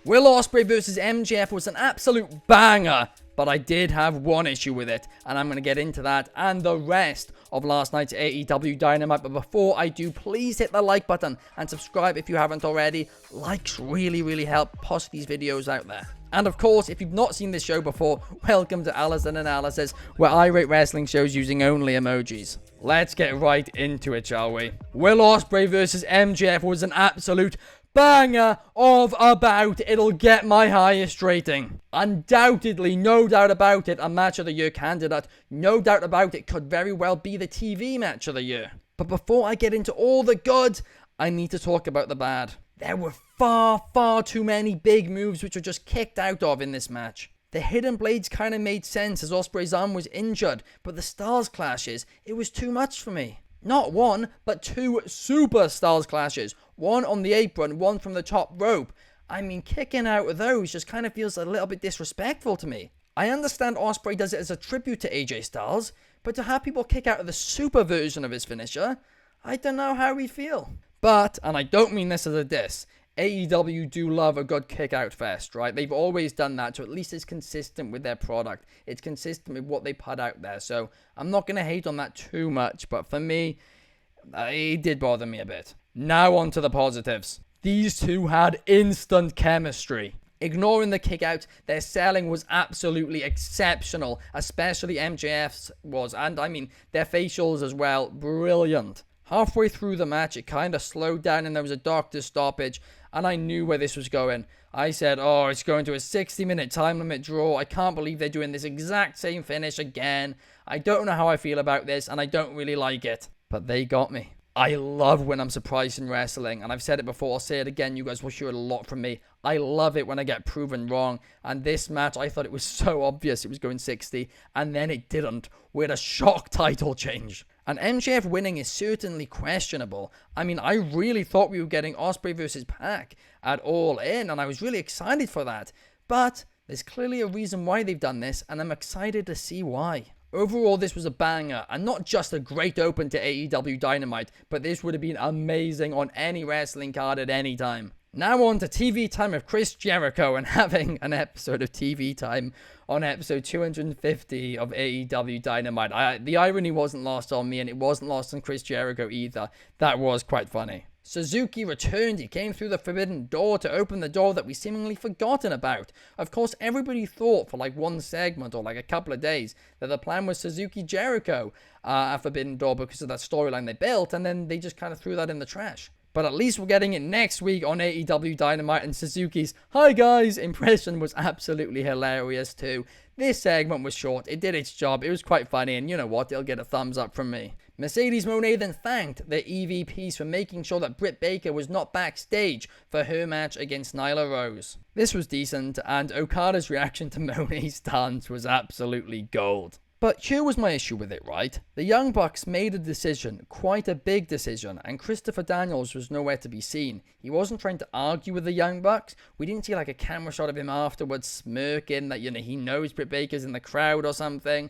Will Ospreay versus MJF was an absolute banger, but I did have one issue with it, and I'm going to get into that and the rest of last night's AEW Dynamite. But before I do, please hit the like button and subscribe if you haven't already. Likes really help push these videos out there. And of course, if you've not seen this show before, welcome to Allison Analysis, where I rate wrestling shows using only emojis. Let's get right into it, shall we? Will Ospreay versus MJF was an absolute banger of a bout. It'll get my highest rating. Undoubtedly, no doubt about it, a match of the year candidate. No doubt about it, could very well be the TV match of the year. But before I get into all the good, I need to talk about the bad. There were far too many big moves which were just kicked out of in this match. The hidden blades kind of made sense as Ospreay's arm was injured, but the Stars clashes, it was too much for me. Not one, but two super Stars clashes. One on the apron, one from the top rope. I mean, kicking out of those just kind of feels a little bit disrespectful to me. I understand Ospreay does it as a tribute to AJ Styles, but to have people kick out of the super version of his finisher, I don't know how we feel. But, and I don't mean this as a diss, AEW do love a good kick-out fest, right? They've always done that, so at least it's consistent with their product. It's consistent with what they put out there, so I'm not going to hate on that too much, but for me, it did bother me a bit. Now on to the positives. These two had instant chemistry. Ignoring the kick-out, their selling was absolutely exceptional, especially MJF's was, and I mean, their facials as well, brilliant. Halfway through the match, it kind of slowed down and there was a doctor's stoppage, and I knew where this was going. I said, oh, it's going to a 60-minute time limit draw. I can't believe they're doing this exact same finish again. I don't know how I feel about this, and I don't really like it. But they got me. I love when I'm surprised in wrestling, and I've said it before, I'll say it again, you guys will hear it a lot from me. I love it when I get proven wrong, and this match, I thought it was so obvious it was going 60, and then it didn't, with a shock title change. And MJF winning is certainly questionable. I mean, I really thought we were getting Ospreay versus Pac at All In, and I was really excited for that. But there's clearly a reason why they've done this, and I'm excited to see why. Overall, this was a banger, and not just a great open to AEW Dynamite, but this would have been amazing on any wrestling card at any time. Now on to TV time of Chris Jericho and having an episode of TV time on episode 250 of AEW Dynamite. The irony wasn't lost on me, and it wasn't lost on Chris Jericho either. That was quite funny. Suzuki returned. He came through the forbidden door to open the door that we seemingly forgotten about. Of course, everybody thought for like one segment or like a couple of days that the plan was Suzuki Jericho at Forbidden Door because of that storyline they built, and then they just kind of threw that in the trash. But at least we're getting it next week on AEW Dynamite, and Suzuki's "Hi guys" impression was absolutely hilarious too. This segment was short, it did its job, it was quite funny, and you know what, it'll get a thumbs up from me. Mercedes Monae then thanked the EVPs for making sure that Britt Baker was not backstage for her match against Nyla Rose. This was decent, and Okada's reaction to Monae's dance was absolutely gold. But here was my issue with it, right? The Young Bucks made a decision, quite a big decision, and Christopher Daniels was nowhere to be seen. He wasn't trying to argue with the Young Bucks. We didn't see like a camera shot of him afterwards smirking that, you know, he knows Britt Baker's in the crowd or something.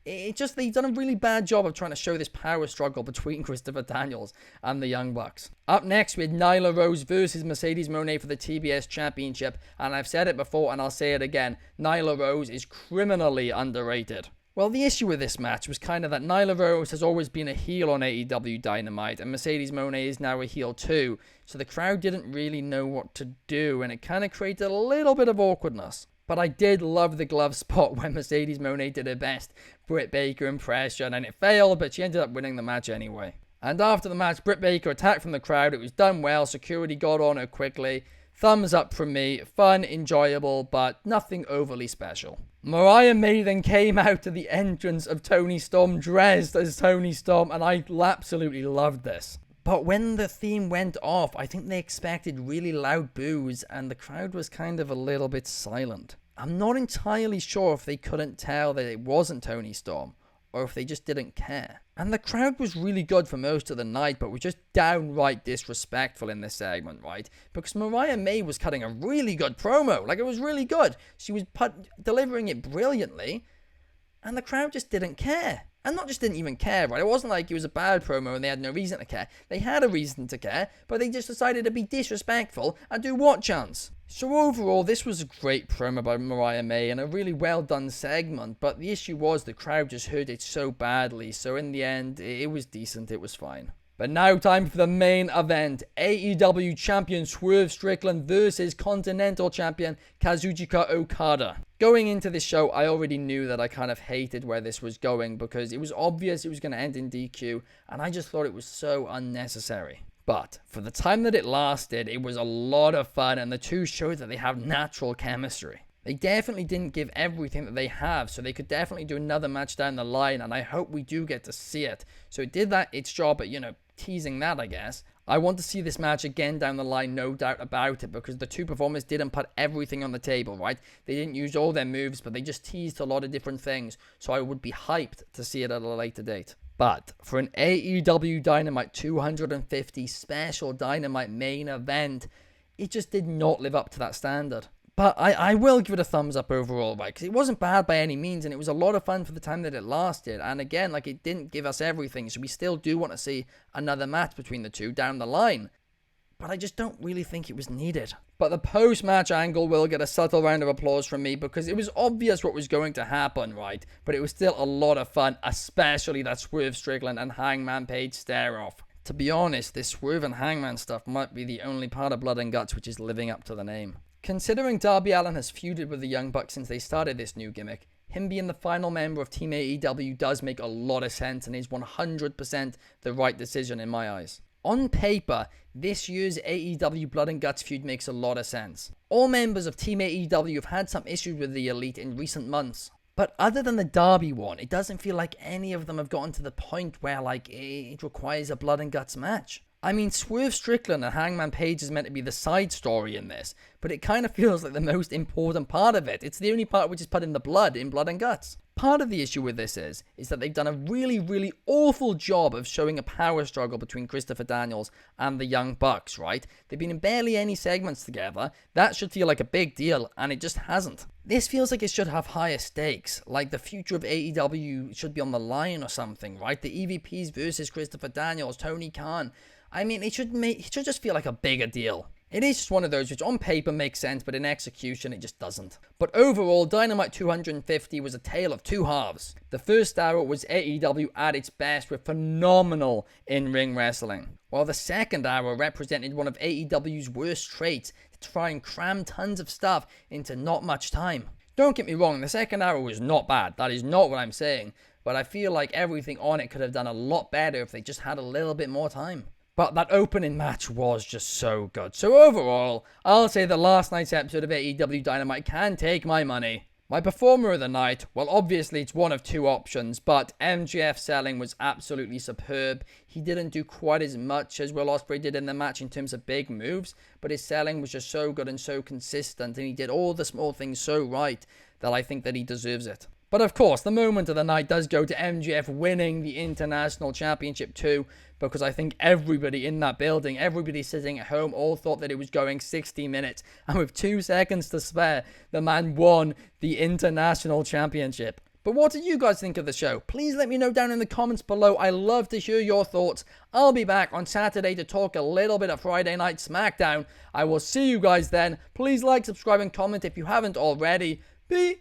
They've done a really bad job of trying to show this power struggle between Christopher Daniels and the Young Bucks. Up next, we had Nyla Rose versus Mercedes Monae for the TBS Championship, and I've said it before and I'll say it again, Nyla Rose is criminally underrated. Well, the issue with this match was kind of that Nyla Rose has always been a heel on AEW Dynamite, and Mercedes Monae is now a heel too, so the crowd didn't really know what to do, and it kind of created a little bit of awkwardness. But I did love the glove spot when Mercedes Monae did her best Britt Baker impression, and it failed, but she ended up winning the match anyway. And after the match, Britt Baker attacked from the crowd. It was done well, security got on her quickly. Thumbs up from me, fun, enjoyable, but nothing overly special. Mariah May then came out to the entrance of Toni Storm dressed as Toni Storm, and I absolutely loved this. But when the theme went off, I think they expected really loud boos, and the crowd was kind of a little bit silent. I'm not entirely sure if they couldn't tell that it wasn't Toni Storm, or if they just didn't care. And the crowd was really good for most of the night, but was just downright disrespectful in this segment, right? Because Mariah May was cutting a really good promo. Like, it was really good. She was delivering it brilliantly, and the crowd just didn't care. And not just didn't even care, right? It wasn't like it was a bad promo and they had no reason to care. They had a reason to care, but they just decided to be disrespectful and do what chants? So overall, this was a great promo by Mariah May and a really well done segment, but the issue was the crowd just heard it so badly, so in the end, it was decent, it was fine. But now time for the main event. AEW Champion Swerve Strickland versus Continental Champion Kazuchika Okada. Going into this show, I already knew that I kind of hated where this was going because it was obvious it was going to end in DQ, and I just thought it was so unnecessary. But for the time that it lasted, it was a lot of fun, and the two showed that they have natural chemistry. They definitely didn't give everything that they have, so they could definitely do another match down the line, and I hope we do get to see it. So it did its job at, teasing that, I guess. I want to see this match again down the line, no doubt about it, because the two performers didn't put everything on the table, right? They didn't use all their moves, but they just teased a lot of different things, so I would be hyped to see it at a later date. But for an AEW Dynamite 250 special Dynamite main event, it just did not live up to that standard. But I will give it a thumbs up overall, right? Because it wasn't bad by any means, and it was a lot of fun for the time that it lasted. And again, it didn't give us everything, so we still do want to see another match between the two down the line. But I just don't really think it was needed. But the post-match angle will get a subtle round of applause from me because it was obvious what was going to happen, right? But it was still a lot of fun, especially that Swerve Strickland and Hangman Page stare-off. To be honest, this Swerve and Hangman stuff might be the only part of Blood and Guts which is living up to the name. Considering Darby Allin has feuded with the Young Bucks since they started this new gimmick, him being the final member of Team AEW does make a lot of sense and is 100% the right decision in my eyes. On paper, this year's AEW Blood and Guts feud makes a lot of sense. All members of Team AEW have had some issues with the Elite in recent months. But other than the Darby one, it doesn't feel like any of them have gotten to the point where it requires a Blood and Guts match. I mean, Swerve Strickland and Hangman Page is meant to be the side story in this, but it kind of feels like the most important part of it. It's the only part which is put in Blood and Guts. Part of the issue with this is that they've done a really, really awful job of showing a power struggle between Christopher Daniels and the Young Bucks, right? They've been in barely any segments together. That should feel like a big deal, and it just hasn't. This feels like it should have higher stakes, like the future of AEW should be on the line or something, right? The EVPs versus Christopher Daniels, Tony Khan. I mean, it should just feel like a bigger deal. It is just one of those which on paper makes sense, but in execution it just doesn't. But overall, Dynamite 250 was a tale of two halves. The first hour was AEW at its best with phenomenal in-ring wrestling, while the second hour represented one of AEW's worst traits, to try and cram tons of stuff into not much time. Don't get me wrong, the second hour was not bad, that is not what I'm saying, but I feel like everything on it could have done a lot better if they just had a little bit more time. But that opening match was just so good. So overall, I'll say that last night's episode of AEW Dynamite can take my money. My performer of the night, well, obviously it's one of two options, but MJF selling was absolutely superb. He didn't do quite as much as Will Ospreay did in the match in terms of big moves, but his selling was just so good and so consistent, and he did all the small things so right that I think that he deserves it. But of course, the moment of the night does go to MJF winning the International Championship too, because I think everybody in that building, everybody sitting at home, all thought that it was going 60 minutes. And with 2 seconds to spare, the man won the International Championship. But what do you guys think of the show? Please let me know down in the comments below. I love to hear your thoughts. I'll be back on Saturday to talk a little bit of Friday Night SmackDown. I will see you guys then. Please like, subscribe, and comment if you haven't already. Peace.